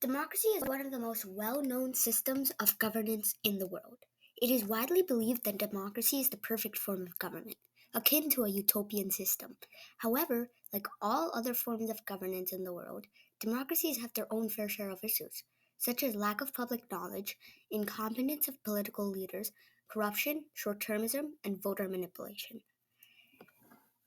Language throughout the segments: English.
Democracy is one of the most well-known systems of governance in the world. It is widely believed that democracy is the perfect form of government, akin to a utopian system. However, like all other forms of governance in the world, democracies have their own fair share of issues, such as lack of public knowledge, incompetence of political leaders, corruption, short-termism, and voter manipulation.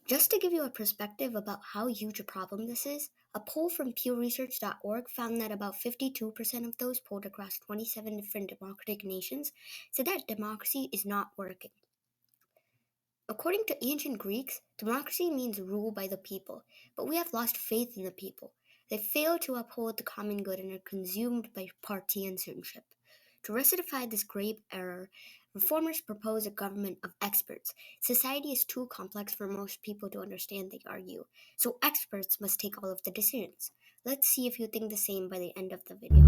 Just to give you a perspective about how huge a problem this is, a poll from pewresearch.org found that about 52% of those polled across 27 different democratic nations said that democracy is not working. According to ancient Greeks, democracy means rule by the people, but we have lost faith in the people. They fail to uphold the common good and are consumed by partisanship. To rectify this grave error, reformers propose a government of experts. Society is too complex for most people to understand, they argue, so experts must take all of the decisions. Let's see if you think the same by the end of the video.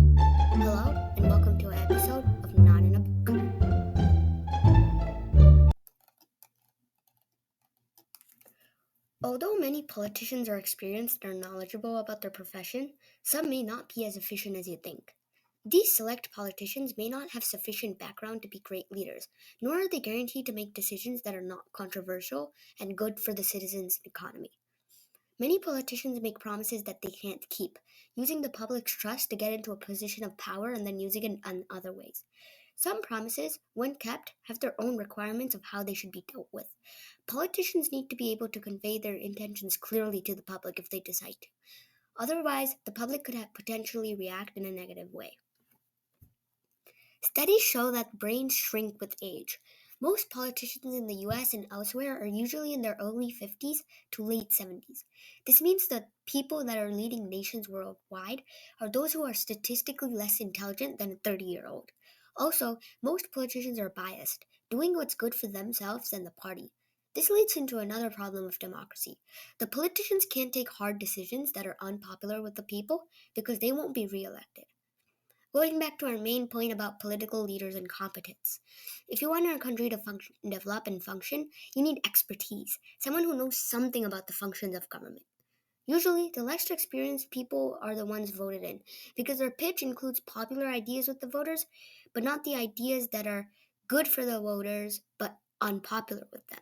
Hello, and welcome to an episode of Not in a Book. Although many politicians are experienced and are knowledgeable about their profession, some may not be as efficient as you think. These select politicians may not have sufficient background to be great leaders, nor are they guaranteed to make decisions that are not controversial and good for the citizens' economy. Many politicians make promises that they can't keep, using the public's trust to get into a position of power and then using it in other ways. Some promises, when kept, have their own requirements of how they should be dealt with. Politicians need to be able to convey their intentions clearly to the public if they decide to. Otherwise, the public could potentially react in a negative way. Studies show that brains shrink with age. Most politicians in the US and elsewhere are usually in their early 50s to late 70s. This means that people that are leading nations worldwide are those who are statistically less intelligent than a 30-year-old. Also, most politicians are biased, doing what's good for themselves and the party. This leads into another problem of democracy. The politicians can't take hard decisions that are unpopular with the people because they won't be reelected. Going back to our main point about political leaders and competence. If you want our country to develop and function, you need expertise, someone who knows something about the functions of government. Usually, the less experienced people are the ones voted in, because their pitch includes popular ideas with the voters, but not the ideas that are good for the voters, but unpopular with them.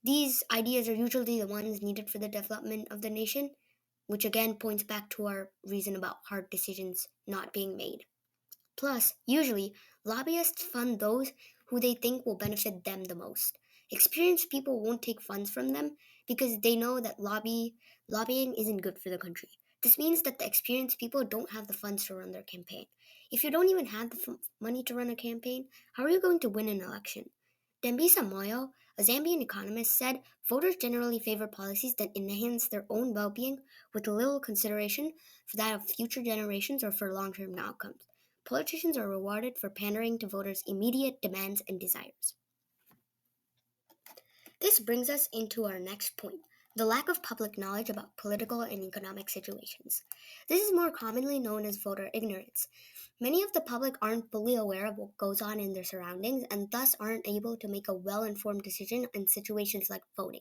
These ideas are usually the ones needed for the development of the nation, which again points back to our reason about hard decisions not being made. Plus, usually, lobbyists fund those who they think will benefit them the most. Experienced people won't take funds from them because they know that lobbying isn't good for the country. This means that the experienced people don't have the funds to run their campaign. If you don't even have the money to run a campaign, how are you going to win an election? Dambisa Moyo, a Zambian economist, said voters generally favor policies that enhance their own well-being with little consideration for that of future generations or for long-term outcomes. Politicians are rewarded for pandering to voters' immediate demands and desires. This brings us into our next point, the lack of public knowledge about political and economic situations. This is more commonly known as voter ignorance. Many of the public aren't fully aware of what goes on in their surroundings and thus aren't able to make a well-informed decision in situations like voting.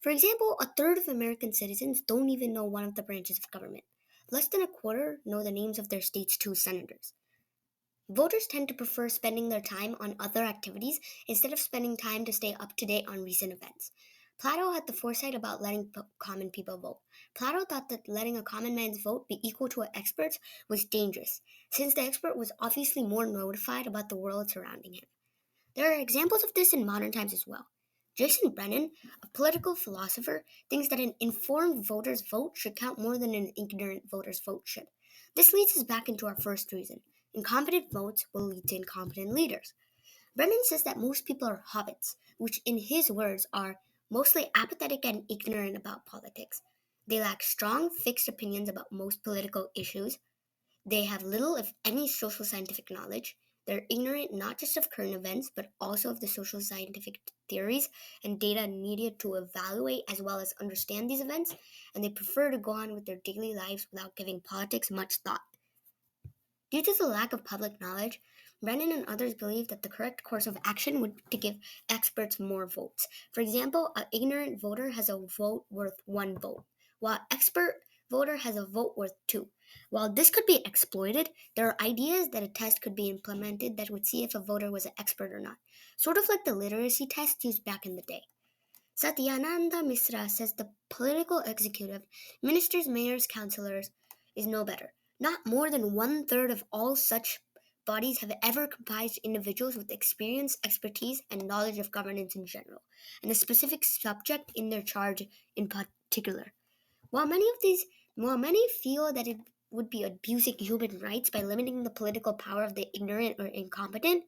For example, a third of American citizens don't even know one of the branches of government. Less than a quarter know the names of their state's 2 senators. Voters tend to prefer spending their time on other activities instead of spending time to stay up to date on recent events. Plato had the foresight about letting common people vote. Plato thought that letting a common man's vote be equal to an expert's was dangerous, since the expert was obviously more notified about the world surrounding him. There are examples of this in modern times as well. Jason Brennan, a political philosopher, thinks that an informed voter's vote should count more than an ignorant voter's vote should. This leads us back into our first reason. Incompetent votes will lead to incompetent leaders. Brennan says that most people are hobbits, which in his words are mostly apathetic and ignorant about politics. They lack strong, fixed opinions about most political issues. They have little, if any, social scientific knowledge. They're ignorant not just of current events, but also of the social scientific theories and data needed to evaluate as well as understand these events, and they prefer to go on with their daily lives without giving politics much thought. Due to the lack of public knowledge, Brennan and others believe that the correct course of action would be to give experts more votes. For example, an ignorant voter has a vote worth 1 vote, while an expert voter has a vote worth 2. While this could be exploited, there are ideas that a test could be implemented that would see if a voter was an expert or not, sort of like the literacy test used back in the day. Satyananda Misra says the political executive, ministers, mayors, councillors, is no better. Not more than 1/3 of all such bodies have ever comprised individuals with experience, expertise, and knowledge of governance in general, and a specific subject in their charge in particular. While many feel that it would be abusing human rights by limiting the political power of the ignorant or incompetent,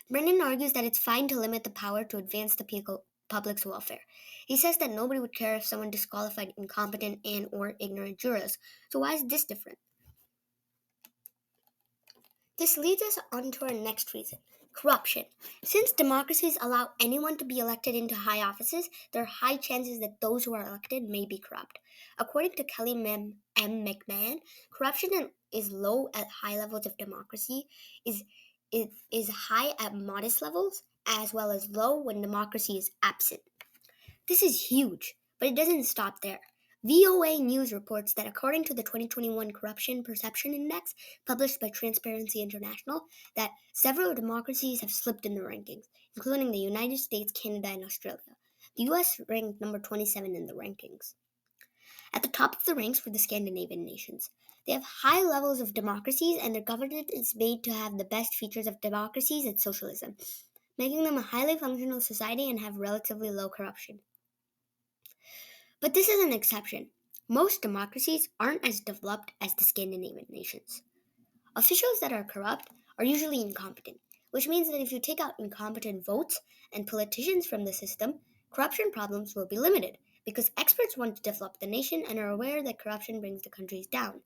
Brennan argues that it's fine to limit the power to advance the public's welfare. He says that nobody would care if someone disqualified incompetent and or ignorant jurors. So why is this different? This leads us on to our next reason, corruption. Since democracies allow anyone to be elected into high offices, there are high chances that those who are elected may be corrupt. According to Kelly M. McMahon, corruption is low at high levels of democracy, is high at modest levels, as well as low when democracy is absent. This is huge, but it doesn't stop there. VOA News reports that according to the 2021 Corruption Perception Index published by Transparency International, that several democracies have slipped in the rankings, including the United States, Canada, and Australia. The US ranked number 27 in the rankings. At the top of the ranks were the Scandinavian nations. They have high levels of democracies, and their government is made to have the best features of democracies and socialism, making them a highly functional society and have relatively low corruption. But this is an exception. Most democracies aren't as developed as the Scandinavian nations. Officials that are corrupt are usually incompetent, which means that if you take out incompetent votes and politicians from the system, corruption problems will be limited because experts want to develop the nation and are aware that corruption brings the countries down.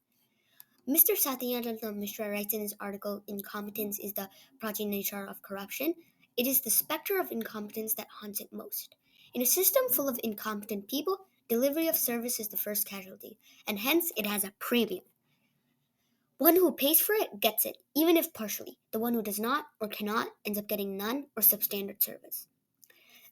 Mr. Satyananda Mishra writes in his article, Incompetence is the progenitor of corruption. It is the specter of incompetence that haunts it most. In a system full of incompetent people, delivery of service is the first casualty, and hence it has a premium. One who pays for it gets it, even if partially. The one who does not or cannot ends up getting none or substandard service.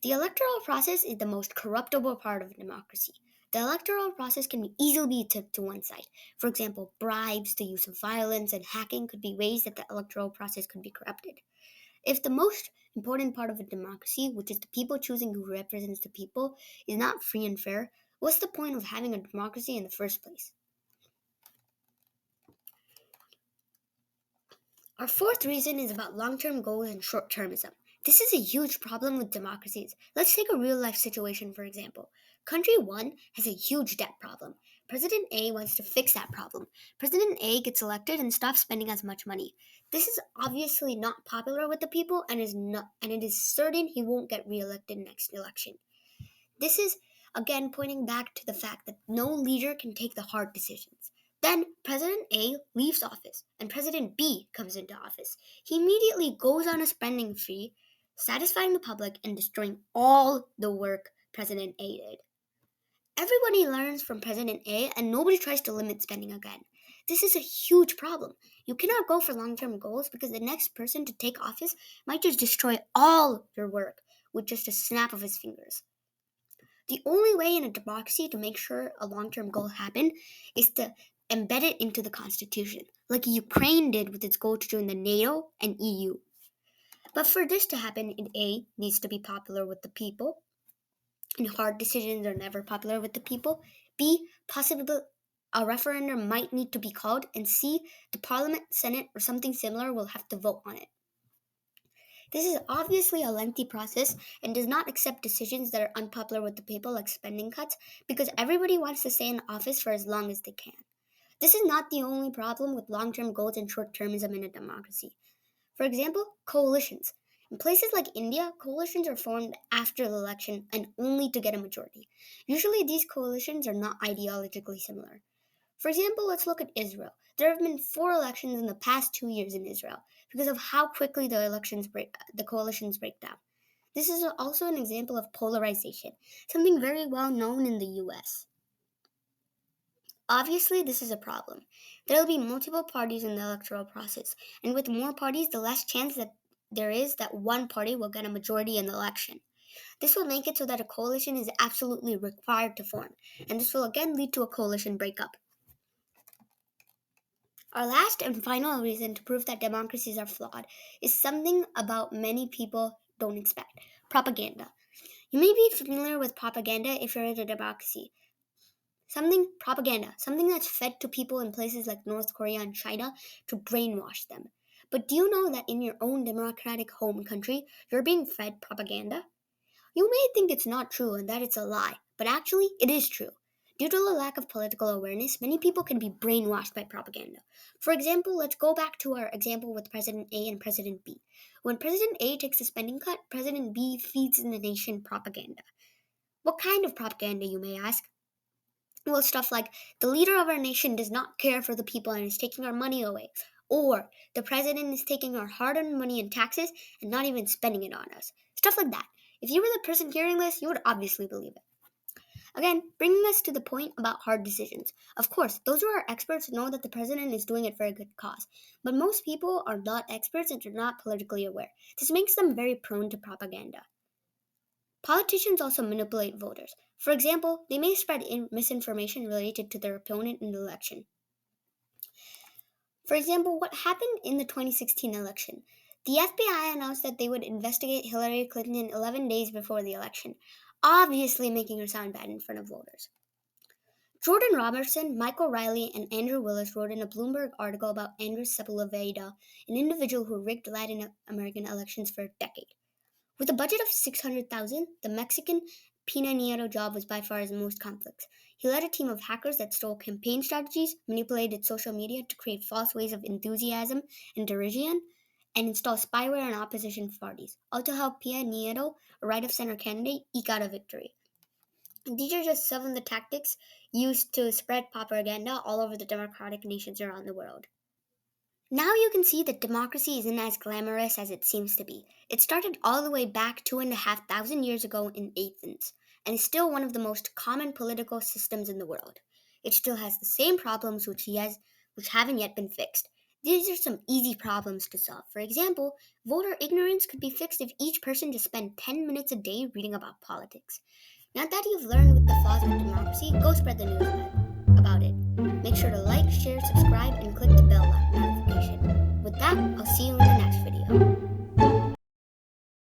The electoral process is the most corruptible part of democracy. The electoral process can be easily tipped to one side. For example, bribes, the use of violence, and hacking could be ways that the electoral process could be corrupted. If the most important part of a democracy, which is the people choosing who represents the people, is not free and fair, what's the point of having a democracy in the first place? Our fourth reason is about long-term goals and short-termism. This is a huge problem with democracies. Let's take a real-life situation, for example. Country 1 has a huge debt problem. President A wants to fix that problem. President A gets elected and stops spending as much money. This is obviously not popular with the people and it is certain he won't get re-elected next election. This is again pointing back to the fact that no leader can take the hard decisions. Then President A leaves office and President B comes into office. He immediately goes on a spending spree, satisfying the public and destroying all the work President A did. Everybody learns from President A and nobody tries to limit spending again. This is a huge problem. You cannot go for long-term goals because the next person to take office might just destroy all your work with just a snap of his fingers. The only way in a democracy to make sure a long-term goal happen is to embed it into the constitution, like Ukraine did with its goal to join the NATO and EU. But for this to happen, it A, needs to be popular with the people, and hard decisions are never popular with the people. B, possibly a referendum might need to be called, and C, the Parliament, Senate, or something similar will have to vote on it. This is obviously a lengthy process and does not accept decisions that are unpopular with the people like spending cuts because everybody wants to stay in office for as long as they can. This is not the only problem with long-term goals and short-termism in a democracy. For example, coalitions. In places like India, coalitions are formed after the election and only to get a majority. Usually these coalitions are not ideologically similar. For example, let's look at Israel. There have been 4 elections in the past 2 years in Israel because of how quickly the coalitions break down. This is also an example of polarization, something very well known in the US. Obviously, this is a problem. There will be multiple parties in the electoral process, and with more parties, the less chance that there is that one party will get a majority in the election. This will make it so that a coalition is absolutely required to form, and this will again lead to a coalition breakup. Our last and final reason to prove that democracies are flawed is something about many people don't expect: propaganda. You may be familiar with propaganda if you're in a democracy. Something that's fed to people in places like North Korea and China to brainwash them. But do you know that in your own democratic home country, you're being fed propaganda? You may think it's not true and that it's a lie, but actually, it is true. Due to the lack of political awareness, many people can be brainwashed by propaganda. For example, let's go back to our example with President A and President B. When President A takes a spending cut, President B feeds the nation propaganda. What kind of propaganda, you may ask? Well, stuff like, the leader of our nation does not care for the people and is taking our money away. Or, the president is taking our hard earned money and taxes and not even spending it on us. Stuff like that. If you were the person hearing this, you would obviously believe it. Again, bringing us to the point about hard decisions. Of course, those who are experts know that the president is doing it for a good cause. But most people are not experts and are not politically aware. This makes them very prone to propaganda. Politicians also manipulate voters. For example, they may spread misinformation related to their opponent in the election. For example, what happened in the 2016 election? The FBI announced that they would investigate Hillary Clinton 11 days before the election, obviously making her sound bad in front of voters. Jordan Robertson, Michael Riley, and Andrew Willis wrote in a Bloomberg article about Andres Sepulveda, an individual who rigged Latin American elections for a decade. With a budget of $600,000, the Mexican Pina Nieto job was by far his most complex. He led a team of hackers that stole campaign strategies, manipulated social media to create false waves of enthusiasm and derision, and install spyware on opposition parties, all to help Pina Nieto, a right-of-center candidate, eke out a victory. These are just some of the tactics used to spread propaganda all over the democratic nations around the world. Now you can see that democracy isn't as glamorous as it seems to be. It started all the way back 2,500 years ago in Athens, and is still one of the most common political systems in the world. It still has the same problems which haven't yet been fixed. These are some easy problems to solve. For example, voter ignorance could be fixed if each person just spent 10 minutes a day reading about politics. Now that you've learned with the flaws of democracy, go spread the news about it. Make sure to like, share, subscribe, and click the bell notification. With that, I'll see you